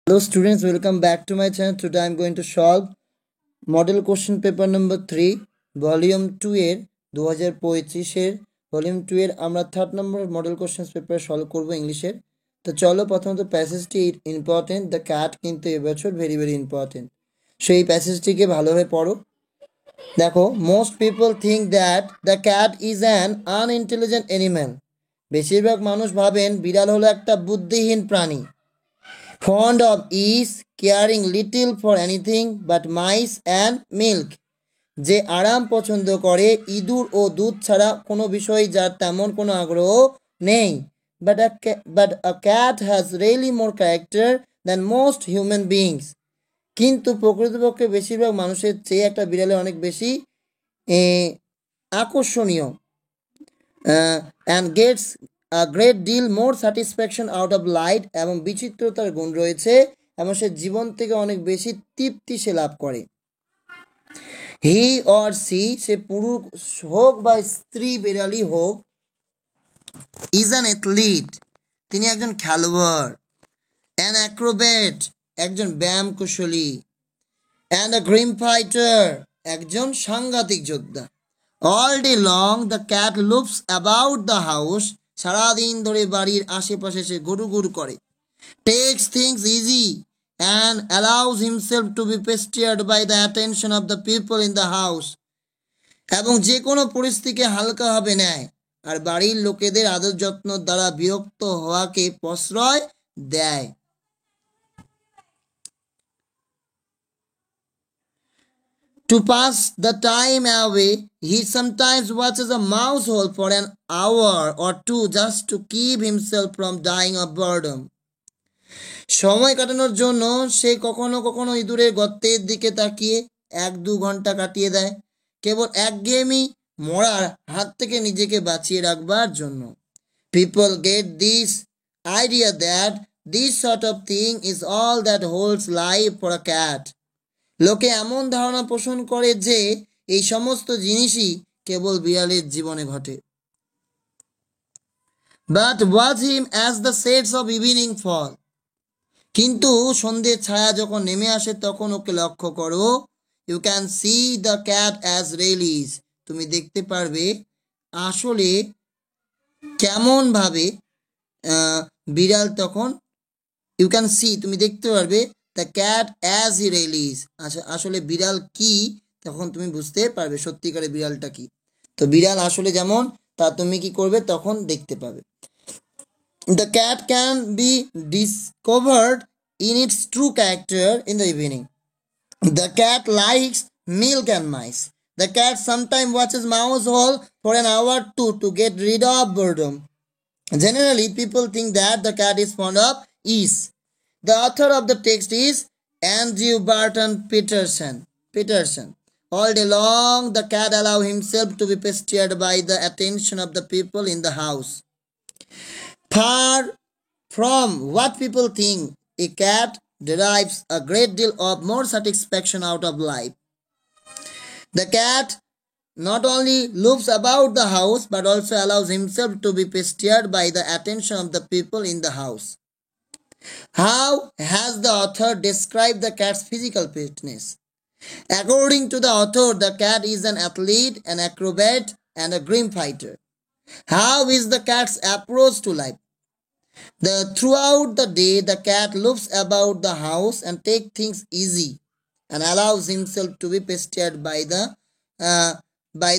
Hello students, welcome back to my channel. Today I am going to solve model question paper number 3 volume 2 এর 2025 এর volume 2 এর আমরা third number model questions paper solve করব ইংলিশের। তো চলো প্রথমত প্যাসেজটি ইম্পর্টেন্ট, দ্য ক্যাট কিন্তু এবছর ভেরি ইম্পর্টেন্ট। সেই প্যাসেজটিকে ভালোভাবে পড়ো। দেখো, most people think that the cat is an unintelligent animal. বেশিরভাগ মানুষ ভাবেন বিড়াল হলো একটা বুদ্ধিহীন প্রাণী। Fond of ease, caring little for anything but mice and milk. যে আরাম পছন্দ করে, ইঁদুর ও দুধ ছাড়া কোনো বিষয় যার তেমন কোনো আগ্রহ নেই। But a cat has really more character than most human beings. কিন্তু প্রকৃতপক্ষে বেশিরভাগ মানুষের চেয়ে একটা বিড়ালে অনেক বেশি আকর্ষণীয় and gets a great deal more satisfaction out of light, এবং বিচিত্রতার গুণ রয়েছে এবং সে জীবন থেকে অনেক বেশি তৃপ্তি সে লাভ করে। হি অর সি, সে পুরুষ হোক বা স্ত্রী বিড়ালি হোক, ইজ অ্যান অ্যাথলিট, তিনি একজন খেলোয়াড়, অ্যান অ্যাক্রোবেট, একজন ব্যায়াম কুশলী, অ্যান্ড আ গ্রিম ফাইটার, একজন সাংঘাতিক যোদ্ধা। All day long the cat loops about the house, সারাদিন ধরে বাড়ির আশেপাশে সে গুড়ুগুড় করে। Takes things easy and allows himself to be pestered by the attention of the people in the house, এবং যে কোনো পরিস্থিতিকে হালকাভাবে নেয় আর বাড়ির লোকেদের আদর যত্ন দ্বারা বিরক্ত হওয়াকে প্রশ্রয় দেয়। To pass the time away, he sometimes watches a mouse hole for an hour or two just to keep himself from dying of boredom. সময় কাটানোর জন্য সে কখনো কখনো ইঁদুরের গর্তের দিকে তাকিয়ে 1-2 ঘন্টা কাটিয়ে দেয়, কেবল একঘেয়েমি মরার হাত থেকে নিজেকে বাঁচিয়ে রাখবার জন্য। People get this idea that this sort of thing is all that holds life for a cat. লোকে এমন ধারণা পোষণ করে যে এই সমস্ত জিনিসই কেবল বিড়ালের জীবনে ঘটে। But watch him as the shades of evening fall. কিন্তু সন্ধ্যের ছায়া যখন নেমে আসে তখন ওকে লক্ষ্য করো। You can see the cat as really is. তুমি দেখতে পারবে আসলে কেমন ভাবে বিড়াল তখন, you can see, তুমি দেখতে পারবে the cat as he really is. আসলে বিড়াল কি তখন তুমি বুঝতে পারবে সত্যিকারে বিড়ালটা কি। তো বিড়াল আসলে যেমন তা তুমি কি করবে তখন দেখতে পাবে। The cat can be discovered in its true character in the evening. The cat likes milk and mice. The cat sometimes watches mouse hole for an hour or two to get rid of boredom. Generally, people think that the cat is fond of ease. The author of the text is Andrew Barton Peterson. All day long, the cat allows himself to be pestered by the attention of the people in the house. Far from what people think, a cat derives a great deal of more satisfaction out of life. The cat not only loops about the house but also allows himself to be pestered by the attention of the people in the house. How has the author described the cat's physical fitness? According to the author, the cat is an athlete, an acrobat, and a grim fighter. How is the cat's approach to life? Throughout the day, the cat loops about the house and takes things easy and allows himself to be pestered by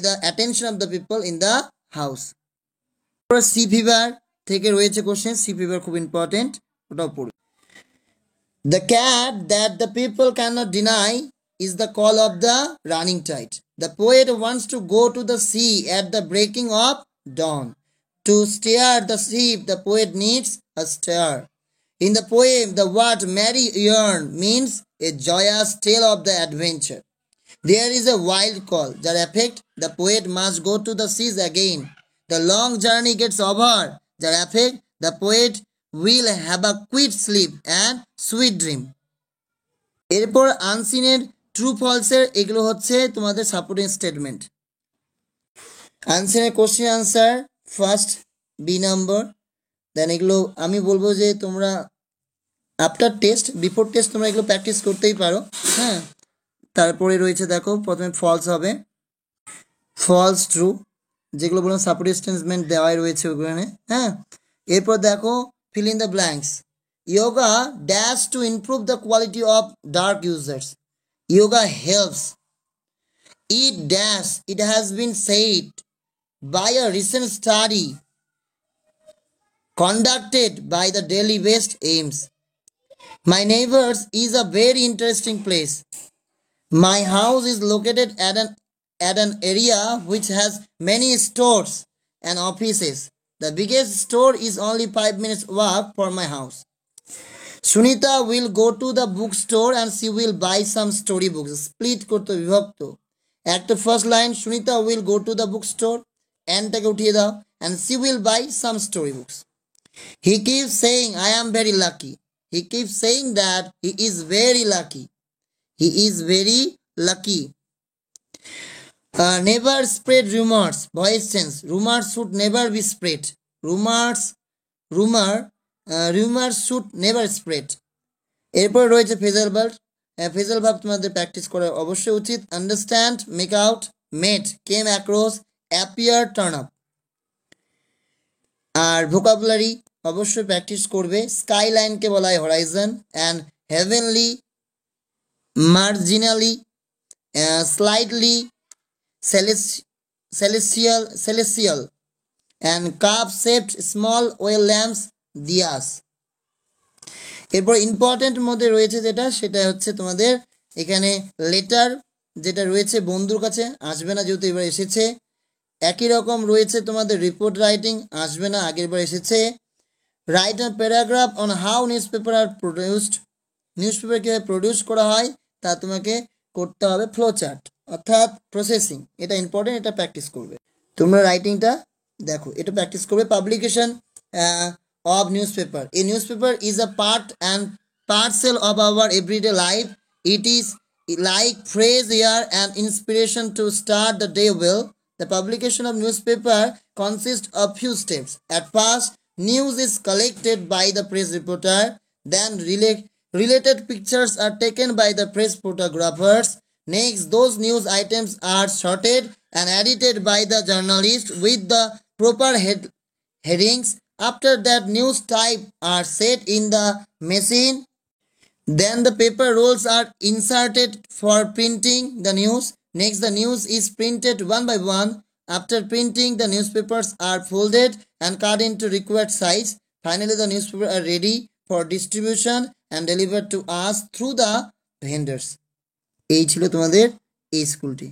the attention of the people in the house. Sea fever থেকে রয়েছে question, sea fever খুব important, ওটাও পড়ুন। The cat that the people cannot deny is the call of the running tide. The poet wants to go to the sea at the breaking of dawn. To steer the ship, the poet needs a steer. In the poem, the word merry yarn means a joyous tale of the adventure. There is a wild call, যার effect the poet must go to the seas again. The long journey gets over, যার effect the poet will have a quick sleep and sweet dream. এরপর আনসিনের true ফলসের এগুলো হচ্ছে তোমাদের supporting statement. আনসিনের question answer first B number, then এগুলো আমি বলবো যে তোমরা আফটার টেস্ট, বিফোর টেস্ট তোমরা এগুলো প্র্যাকটিস করতেই পারো। হ্যাঁ, তারপরে রয়েছে দেখো প্রথমে ফলস হবে, ফলস ট্রু, যেগুলো বললাম সাপোর্টিভ স্টেটমেন্ট দেওয়াই রয়েছে ওখানে। হ্যাঁ, এরপর দেখো fill in the blanks. Yoga dash to improve the quality of dark users. Yoga helps it dash, it has been said by a recent study conducted by the Delhi West Aims. My neighbors is a very interesting place. My house is located at an area which has many stores and offices. The biggest store is only 5 minutes walk from my house. Sunita will go to the bookstore and she will buy some storybooks. Split করতে বিভক্ত। একটা first line, Sunita will go to the book store, অ্যান্ডটাকে উঠিয়ে দাও, and she will buy some story books. He keep saying I am very lucky. He keep saying that he is very lucky. He is very lucky. Never spread rumours, voice change. Rumours should never be spread. Rumours should never spread. এরপর রয়েছে phrasal verb. Phrasal verb তোমাদের practice করা অবশ্যই উচিত। Understand, make out, মেট, came across, appear, turn up. আর vocabulary অবশ্যই practice করবে। Sky লাইনকে বলা হয় horizon, and heavenly, marginally, slightly, celestial, and cup shaped small oil lamps, diyas. এরপর ইম্পর্টেন্ট মধ্যে রয়েছে যেটা, সেটা হচ্ছে তোমাদের এখানে লেটার যেটা রয়েছে বন্ধুর কাছে আসবে না, যেহেতু এবার এসেছে। একই রকম রয়েছে তোমাদের রিপোর্ট রাইটিং, আসবে না, আগের বার এসেছে। Write a paragraph on how news paper are produced. News paper কীভাবে প্রডিউস করা হয় তা তোমাকে করতে হবে ফ্লো চার্ট, অর্থাৎ প্রসেসিং। এটা ইম্পর্টেন্ট, এটা প্র্যাকটিস করবে। তোমরা রাইটিংটা দেখো, এটা প্র্যাকটিস করবে। Publication of newspaper. A newspaper is a part and parcel of our everyday life. It is like fresh air and inspiration to start the day well. The publication of newspaper consists of few steps. At first, news is collected by the press reporter. Then related pictures are taken by the press photographers. Next, those news items are sorted and edited by the journalist with the proper headings. After that, news type are set in the machine. Then the paper rolls are inserted for printing the news. Next, the news is printed one by one. After printing, the newspapers are folded and cut into required size. Finally, the newspapers are ready for distribution and delivered to us through the vendors. এই ছিল তোমাদের এই স্কুলটি।